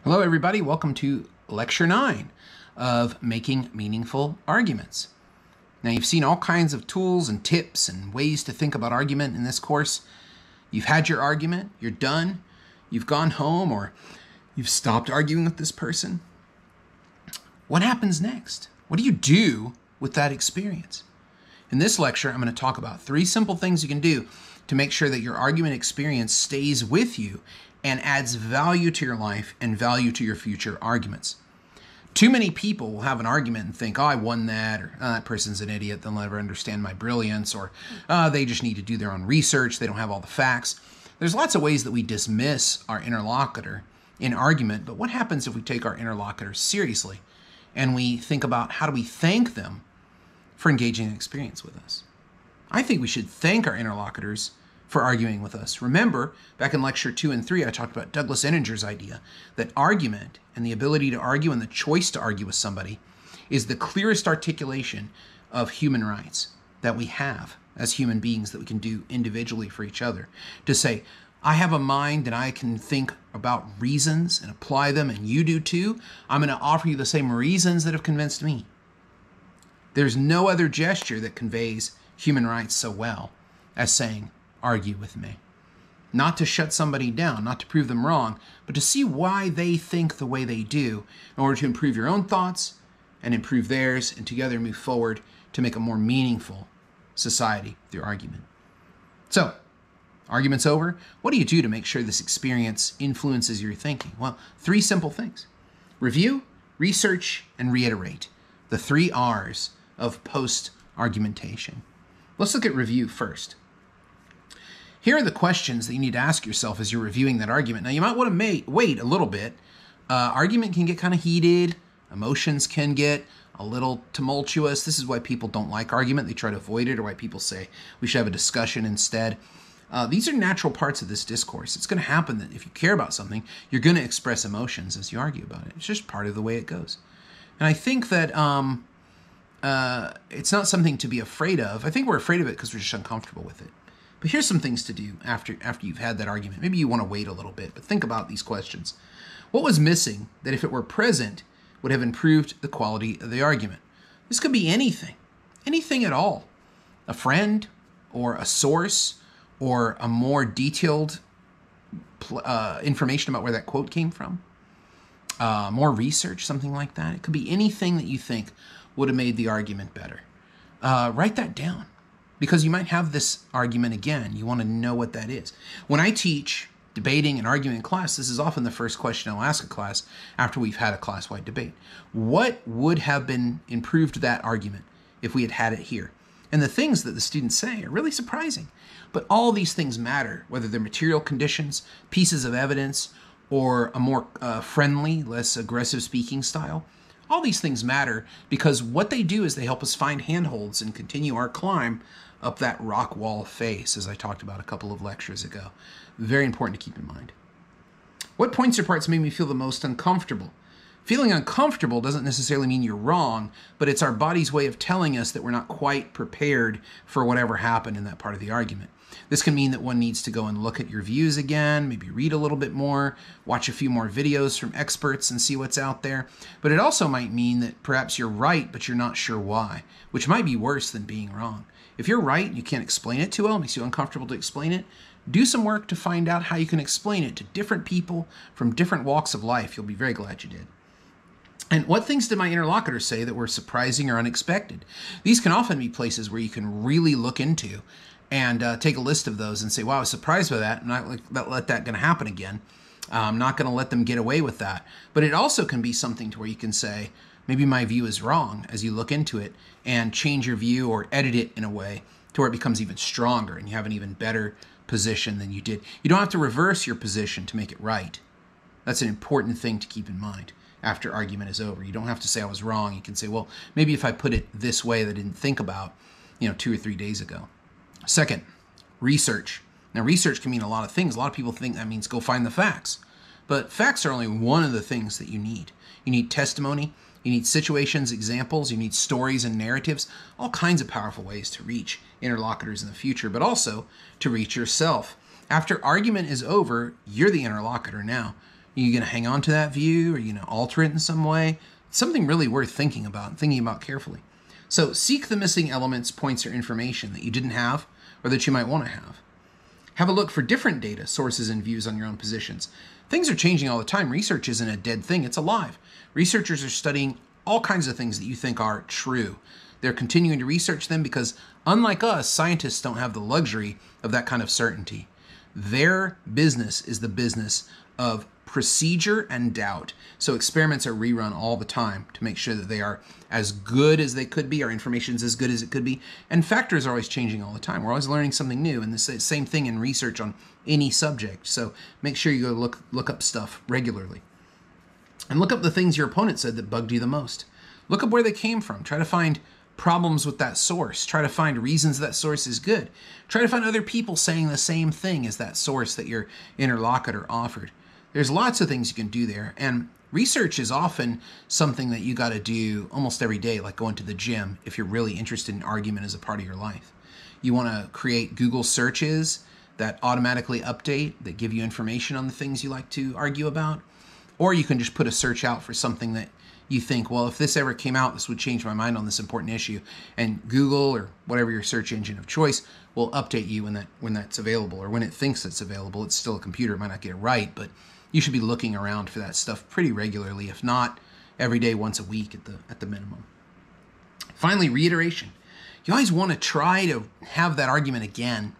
Hello, everybody. Welcome to Lecture 9 of Making Meaningful Arguments. Now, you've seen all kinds of tools and tips and ways to think about argument in this course. You've had your argument, you're done, you've gone home, or you've stopped arguing with this person. What happens next? What do you do with that experience? In this lecture, I'm going to talk about 3 simple things you can do to make sure that your argument experience stays with you and adds value to your life and value to your future arguments. Too many people will have an argument and think, oh, I won that, or oh, that person's an idiot, they'll never understand my brilliance, or they just need to do their own research, they don't have all the facts. There's lots of ways that we dismiss our interlocutor in argument, but what happens if we take our interlocutor seriously and we think about how do we thank them for engaging in experience with us? I think we should thank our interlocutors for arguing with us. Remember, back in lecture 2 and 3, I talked about Douglas Enninger's idea that argument and the ability to argue and the choice to argue with somebody is the clearest articulation of human rights that we have as human beings that we can do individually for each other. To say, I have a mind and I can think about reasons and apply them, and you do too. I'm going to offer you the same reasons that have convinced me. There's no other gesture that conveys human rights so well as saying, argue with me. Not to shut somebody down, not to prove them wrong, but to see why they think the way they do in order to improve your own thoughts and improve theirs, and together move forward to make a more meaningful society through argument. So, argument's over. What do you do to make sure this experience influences your thinking? Well, 3 simple things. Review, research, and reiterate. The 3 R's of post-argumentation. Let's look at review first. Here are the questions that you need to ask yourself as you're reviewing that argument. Now, you might want to wait a little bit. Argument can get kind of heated. Emotions can get a little tumultuous. This is why people don't like argument. They try to avoid it, or why people say we should have a discussion instead. These are natural parts of this discourse. It's going to happen that if you care about something, you're going to express emotions as you argue about it. It's just part of the way it goes. And I think that it's not something to be afraid of. I think we're afraid of it because we're just uncomfortable with it. But here's some things to do after you've had that argument. Maybe you want to wait a little bit, but think about these questions. What was missing that, if it were present, would have improved the quality of the argument? This could be anything at all. A friend, or a source, or a more detailed information about where that quote came from. More research, something like that. It could be anything that you think would have made the argument better. Write that down, because you might have this argument again. You want to know what that is. When I teach debating and arguing in class, this is often the first question I'll ask a class after we've had a class-wide debate. What would have been improved that argument if we had had it here? And the things that the students say are really surprising. But all these things matter, whether they're material conditions, pieces of evidence, or a more friendly, less aggressive speaking style. All these things matter because what they do is they help us find handholds and continue our climb up that rock wall face, as I talked about a couple of lectures ago. Very important to keep in mind. What points or parts made me feel the most uncomfortable? Feeling uncomfortable doesn't necessarily mean you're wrong, but it's our body's way of telling us that we're not quite prepared for whatever happened in that part of the argument. This can mean that one needs to go and look at your views again, maybe read a little bit more, watch a few more videos from experts and see what's out there. But it also might mean that perhaps you're right, but you're not sure why, which might be worse than being wrong. If you're right and you can't explain it too well, it makes you uncomfortable to explain it, do some work to find out how you can explain it to different people from different walks of life. You'll be very glad you did. And what things did my interlocutors say that were surprising or unexpected? These can often be places where you can really look into and take a list of those and say, wow, I was surprised by that. I'm not let that going to happen again. I'm not going to let them get away with that. But it also can be something to where you can say, maybe my view is wrong, as you look into it and change your view or edit it in a way to where it becomes even stronger and you have an even better position than you did. You don't have to reverse your position to make it right. That's an important thing to keep in mind after argument is over. You don't have to say I was wrong. You can say, well, maybe if I put it this way that I didn't think about, 2 or 3 days ago. Second, research. Now, research can mean a lot of things. A lot of people think that means go find the facts. But facts are only one of the things that you need. You need testimony. You need situations, examples. You need stories and narratives. All kinds of powerful ways to reach interlocutors in the future, but also to reach yourself. After argument is over, you're the interlocutor now. you going to hang on to that view? Are you going to alter it in some way? It's something really worth thinking about carefully. So seek the missing elements, points, or information that you didn't have or that you might want to have. Have a look for different data, sources, and views on your own positions. Things are changing all the time. Research isn't a dead thing. It's alive. Researchers are studying all kinds of things that you think are true. They're continuing to research them because, unlike us, scientists don't have the luxury of that kind of certainty. Their business is the business of procedure and doubt. So experiments are rerun all the time to make sure that they are as good as they could be, our information's as good as it could be, and factors are always changing all the time. We're always learning something new, and the same thing in research on any subject. So make sure you go look up stuff regularly. And look up the things your opponent said that bugged you the most. Look up where they came from. Try to find problems with that source. Try to find reasons that source is good. Try to find other people saying the same thing as that source that your interlocutor offered. There's lots of things you can do there, and research is often something that you got to do almost every day, like going to the gym, if you're really interested in argument as a part of your life. You want to create Google searches that automatically update, that give you information on the things you like to argue about, or you can just put a search out for something that you think, well, if this ever came out, this would change my mind on this important issue, and Google or whatever your search engine of choice will update you when that's available, or when it thinks it's available. It's still a computer, it might not get it right, but you should be looking around for that stuff pretty regularly, if not every day, once a week at the minimum. Finally, reiteration. You always want to try to have that argument again,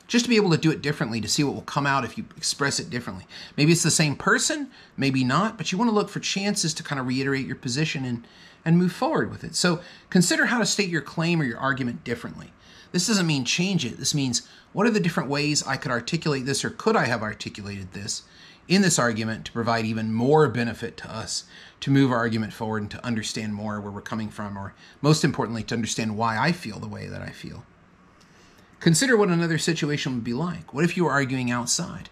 just to be able to do it differently, to see what will come out if you express it differently. Maybe it's the same person, maybe not, but you want to look for chances to kind of reiterate your position and move forward with it. So consider how to state your claim or your argument differently. This doesn't mean change it. This means, what are the different ways I could articulate this, or could I have articulated this in this argument to provide even more benefit to us, to move our argument forward and to understand more where we're coming from, or most importantly, to understand why I feel the way that I feel. Consider what another situation would be like. What if you were arguing outside?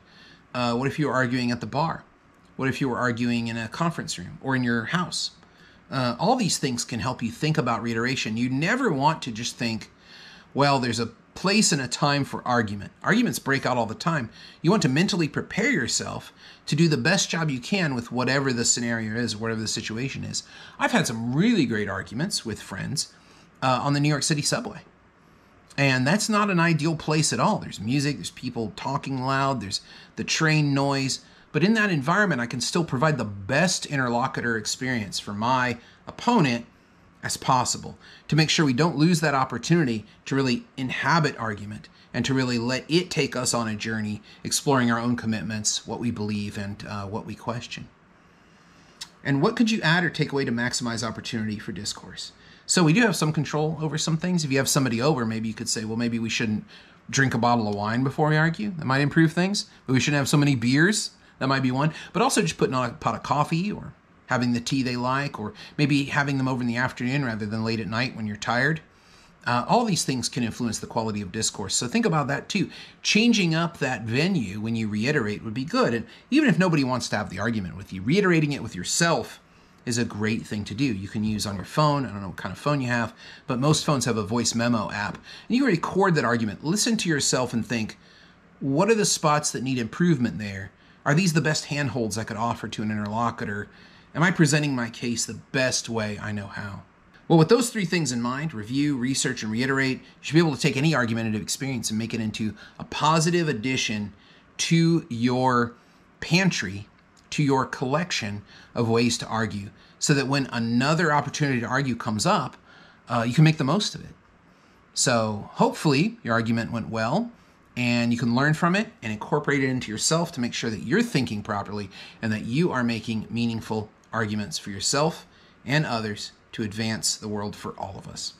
What if you were arguing at the bar? What if you were arguing in a conference room or in your house? All these things can help you think about reiteration. You never want to just think, well, there's a place and a time for argument. Arguments break out all the time. You want to mentally prepare yourself to do the best job you can with whatever the scenario is, whatever the situation is. I've had some really great arguments with friends on the New York City subway. And that's not an ideal place at all. There's music, there's people talking loud, there's the train noise. But in that environment, I can still provide the best interlocutor experience for my opponent as possible, to make sure we don't lose that opportunity to really inhabit argument and to really let it take us on a journey exploring our own commitments, what we believe, and what we question. And what could you add or take away to maximize opportunity for discourse? So we do have some control over some things. If you have somebody over, maybe you could say, well, maybe we shouldn't drink a bottle of wine before we argue. That might improve things. But we shouldn't have so many beers. That might be one. But also just putting on a pot of coffee, or having the tea they like, or maybe having them over in the afternoon rather than late at night when you're tired. All these things can influence the quality of discourse. So think about that too. Changing up that venue when you reiterate would be good. And even if nobody wants to have the argument with you, reiterating it with yourself is a great thing to do. You can use on your phone. I don't know what kind of phone you have, but most phones have a voice memo app. And you can record that argument. Listen to yourself and think, what are the spots that need improvement there? Are these the best handholds I could offer to an interlocutor? Am I presenting my case the best way I know how? Well, with those three things in mind, review, research, and reiterate, you should be able to take any argumentative experience and make it into a positive addition to your pantry, to your collection of ways to argue, so that when another opportunity to argue comes up, you can make the most of it. So hopefully your argument went well, and you can learn from it and incorporate it into yourself to make sure that you're thinking properly and that you are making meaningful arguments for yourself and others to advance the world for all of us.